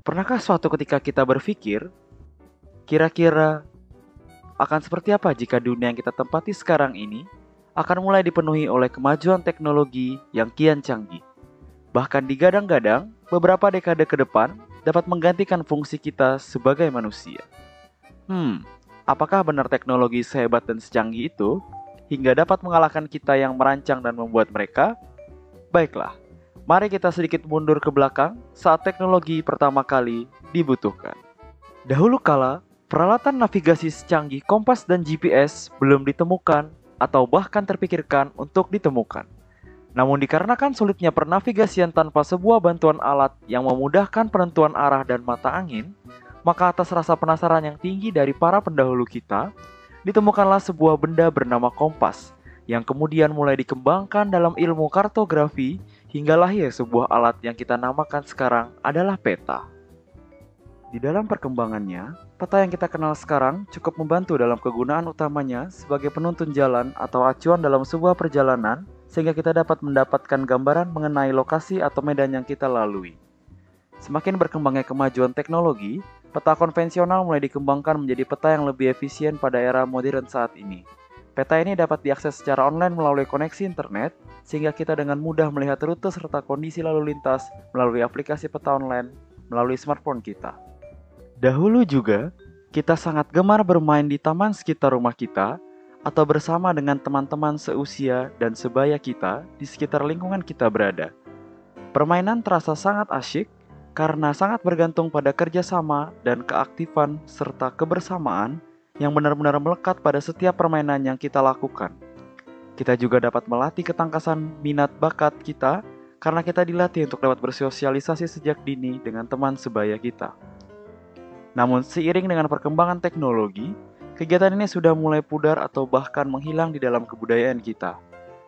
Pernahkah suatu ketika kita berpikir, kira-kira akan seperti apa jika dunia yang kita tempati sekarang ini akan mulai dipenuhi oleh kemajuan teknologi yang kian canggih? Bahkan digadang-gadang, beberapa dekade ke depan dapat menggantikan fungsi kita sebagai manusia. Apakah benar teknologi sehebat dan secanggih itu hingga dapat mengalahkan kita yang merancang dan membuat mereka? Baiklah, mari kita sedikit mundur ke belakang saat teknologi pertama kali dibutuhkan. Dahulu kala, peralatan navigasi secanggih kompas dan GPS belum ditemukan atau bahkan terpikirkan untuk ditemukan. Namun dikarenakan sulitnya pernavigasian tanpa sebuah bantuan alat yang memudahkan penentuan arah dan mata angin, maka atas rasa penasaran yang tinggi dari para pendahulu kita, ditemukanlah sebuah benda bernama kompas yang kemudian mulai dikembangkan dalam ilmu kartografi hingga lahir sebuah alat yang kita namakan sekarang adalah peta. Di dalam perkembangannya, peta yang kita kenal sekarang cukup membantu dalam kegunaan utamanya sebagai penuntun jalan atau acuan dalam sebuah perjalanan sehingga kita dapat mendapatkan gambaran mengenai lokasi atau medan yang kita lalui. Semakin berkembangnya kemajuan teknologi, peta konvensional mulai dikembangkan menjadi peta yang lebih efisien pada era modern saat ini. Peta ini dapat diakses secara online melalui koneksi internet, sehingga kita dengan mudah melihat rute serta kondisi lalu lintas melalui aplikasi peta online melalui smartphone kita. Dahulu juga, kita sangat gemar bermain di taman sekitar rumah kita, atau bersama dengan teman-teman seusia dan sebaya kita di sekitar lingkungan kita berada. Permainan terasa sangat asyik, karena sangat bergantung pada kerjasama dan keaktifan serta kebersamaan yang benar-benar melekat pada setiap permainan yang kita lakukan. Kita juga dapat melatih ketangkasan minat bakat kita karena kita dilatih untuk dapat bersosialisasi sejak dini dengan teman sebaya kita. Namun seiring dengan perkembangan teknologi, kegiatan ini sudah mulai pudar atau bahkan menghilang di dalam kebudayaan kita.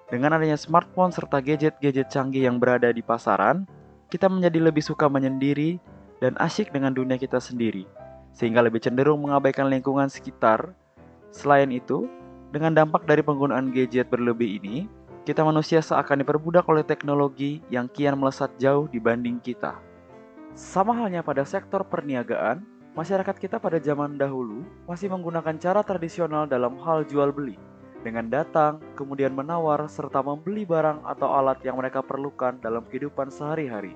Dengan adanya smartphone serta gadget-gadget canggih yang berada di pasaran, kita menjadi lebih suka menyendiri dan asyik dengan dunia kita sendiri, sehingga lebih cenderung mengabaikan lingkungan sekitar. Selain itu, dengan dampak dari penggunaan gadget berlebih ini, kita manusia seakan diperbudak oleh teknologi yang kian melesat jauh dibanding kita. Sama halnya pada sektor perniagaan, masyarakat kita pada zaman dahulu masih menggunakan cara tradisional dalam hal jual beli, dengan datang, kemudian menawar, serta membeli barang atau alat yang mereka perlukan dalam kehidupan sehari-hari.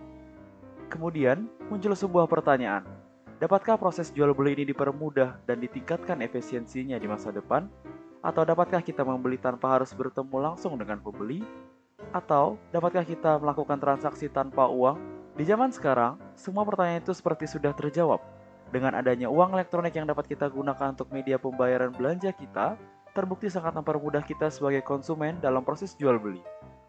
Kemudian, muncul sebuah pertanyaan. Dapatkah proses jual beli ini dipermudah dan ditingkatkan efisiensinya di masa depan? Atau dapatkah kita membeli tanpa harus bertemu langsung dengan pembeli? Atau dapatkah kita melakukan transaksi tanpa uang? Di zaman sekarang, semua pertanyaan itu seperti sudah terjawab. Dengan adanya uang elektronik yang dapat kita gunakan untuk media pembayaran belanja kita, terbukti sangat mempermudah kita sebagai konsumen dalam proses jual beli.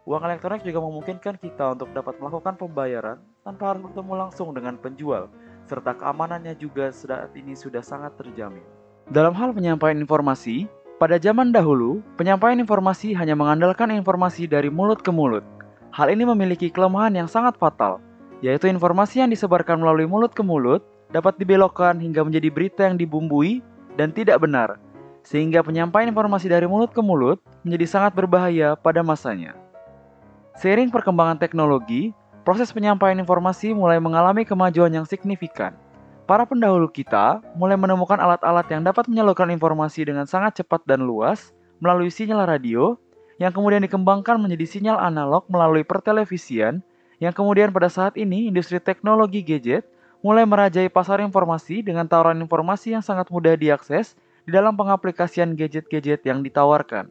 Uang elektronik juga memungkinkan kita untuk dapat melakukan pembayaran tanpa harus bertemu langsung dengan penjual, serta keamanannya juga saat ini sudah sangat terjamin. Dalam hal penyampaian informasi, pada zaman dahulu, penyampaian informasi hanya mengandalkan informasi dari mulut ke mulut. Hal ini memiliki kelemahan yang sangat fatal, yaitu informasi yang disebarkan melalui mulut ke mulut dapat dibelokkan hingga menjadi berita yang dibumbui dan tidak benar, sehingga penyampaian informasi dari mulut ke mulut menjadi sangat berbahaya pada masanya. Seiring perkembangan teknologi, proses penyampaian informasi mulai mengalami kemajuan yang signifikan. Para pendahulu kita mulai menemukan alat-alat yang dapat menyalurkan informasi dengan sangat cepat dan luas melalui sinyal radio, yang kemudian dikembangkan menjadi sinyal analog melalui pertelevisian, yang kemudian pada saat ini industri teknologi gadget mulai merajai pasar informasi dengan tawaran informasi yang sangat mudah diakses di dalam pengaplikasian gadget-gadget yang ditawarkan.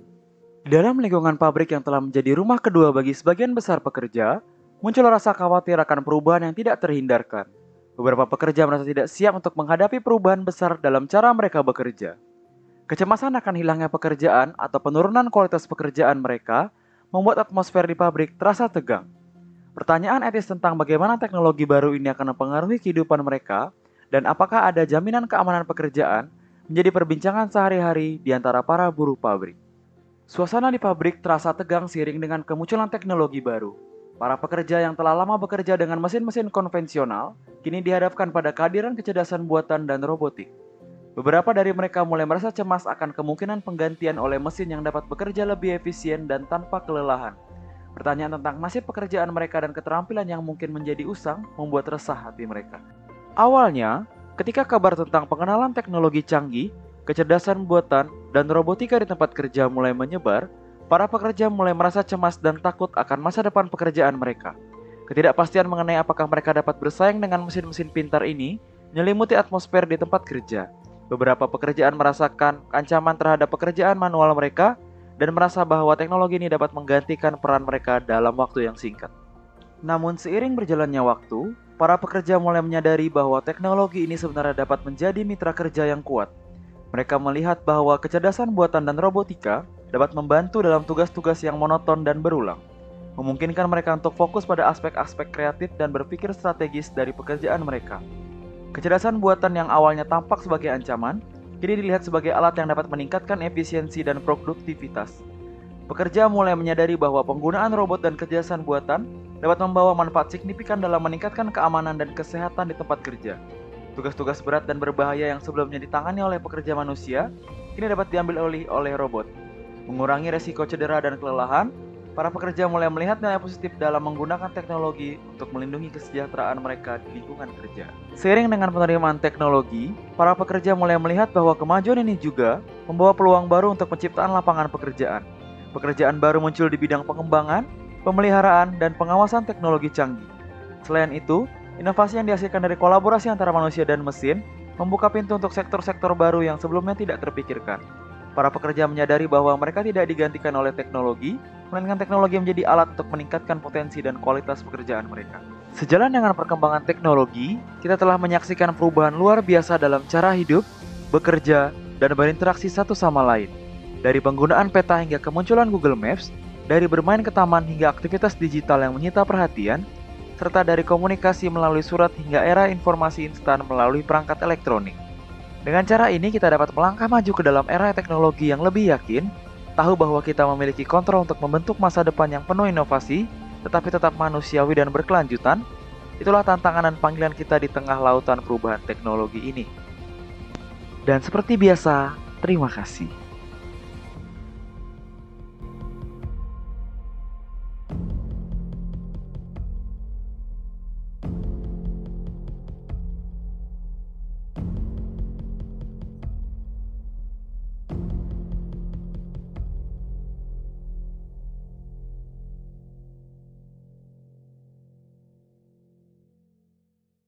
Di dalam lingkungan pabrik yang telah menjadi rumah kedua bagi sebagian besar pekerja, muncul rasa khawatir akan perubahan yang tidak terhindarkan. Beberapa pekerja merasa tidak siap untuk menghadapi perubahan besar dalam cara mereka bekerja. Kecemasan akan hilangnya pekerjaan atau penurunan kualitas pekerjaan mereka membuat atmosfer di pabrik terasa tegang. Pertanyaan etis tentang bagaimana teknologi baru ini akan mempengaruhi kehidupan mereka dan apakah ada jaminan keamanan pekerjaan menjadi perbincangan sehari-hari di antara para buruh pabrik. Suasana di pabrik terasa tegang seiring dengan kemunculan teknologi baru. Para pekerja yang telah lama bekerja dengan mesin-mesin konvensional kini dihadapkan pada kehadiran kecerdasan buatan dan robotik. Beberapa dari mereka mulai merasa cemas akan kemungkinan penggantian oleh mesin yang dapat bekerja lebih efisien dan tanpa kelelahan. Pertanyaan tentang nasib pekerjaan mereka dan keterampilan yang mungkin menjadi usang membuat resah hati mereka. Awalnya, ketika kabar tentang pengenalan teknologi canggih, kecerdasan buatan, dan robotika di tempat kerja mulai menyebar, para pekerja mulai merasa cemas dan takut akan masa depan pekerjaan mereka. Ketidakpastian mengenai apakah mereka dapat bersaing dengan mesin-mesin pintar ini menyelimuti atmosfer di tempat kerja. Beberapa pekerjaan merasakan ancaman terhadap pekerjaan manual mereka dan merasa bahwa teknologi ini dapat menggantikan peran mereka dalam waktu yang singkat. Namun seiring berjalannya waktu, para pekerja mulai menyadari bahwa teknologi ini sebenarnya dapat menjadi mitra kerja yang kuat. Mereka melihat bahwa kecerdasan buatan dan robotika dapat membantu dalam tugas-tugas yang monoton dan berulang, memungkinkan mereka untuk fokus pada aspek-aspek kreatif dan berpikir strategis dari pekerjaan mereka. Kecerdasan buatan yang awalnya tampak sebagai ancaman, kini dilihat sebagai alat yang dapat meningkatkan efisiensi dan produktivitas. Pekerja mulai menyadari bahwa penggunaan robot dan kecerdasan buatan dapat membawa manfaat signifikan dalam meningkatkan keamanan dan kesehatan di tempat kerja. Tugas-tugas berat dan berbahaya yang sebelumnya ditangani oleh pekerja manusia, kini dapat diambil oleh robot. Mengurangi resiko cedera dan kelelahan, para pekerja mulai melihat nilai positif dalam menggunakan teknologi untuk melindungi kesejahteraan mereka di lingkungan kerja. Seiring dengan penerimaan teknologi, para pekerja mulai melihat bahwa kemajuan ini juga membawa peluang baru untuk penciptaan lapangan pekerjaan. Pekerjaan baru muncul di bidang pengembangan, pemeliharaan, dan pengawasan teknologi canggih. Selain itu, inovasi yang dihasilkan dari kolaborasi antara manusia dan mesin membuka pintu untuk sektor-sektor baru yang sebelumnya tidak terpikirkan. Para pekerja menyadari bahwa mereka tidak digantikan oleh teknologi, melainkan teknologi menjadi alat untuk meningkatkan potensi dan kualitas pekerjaan mereka. Sejalan dengan perkembangan teknologi, kita telah menyaksikan perubahan luar biasa dalam cara hidup, bekerja, dan berinteraksi satu sama lain. Dari penggunaan peta hingga kemunculan Google Maps, dari bermain ke taman hingga aktivitas digital yang menyita perhatian, serta dari komunikasi melalui surat hingga era informasi instan melalui perangkat elektronik. Dengan cara ini kita dapat melangkah maju ke dalam era teknologi yang lebih yakin, tahu bahwa kita memiliki kontrol untuk membentuk masa depan yang penuh inovasi, tetapi tetap manusiawi dan berkelanjutan. Itulah tantangan dan panggilan kita di tengah lautan perubahan teknologi ini. Dan seperti biasa, terima kasih.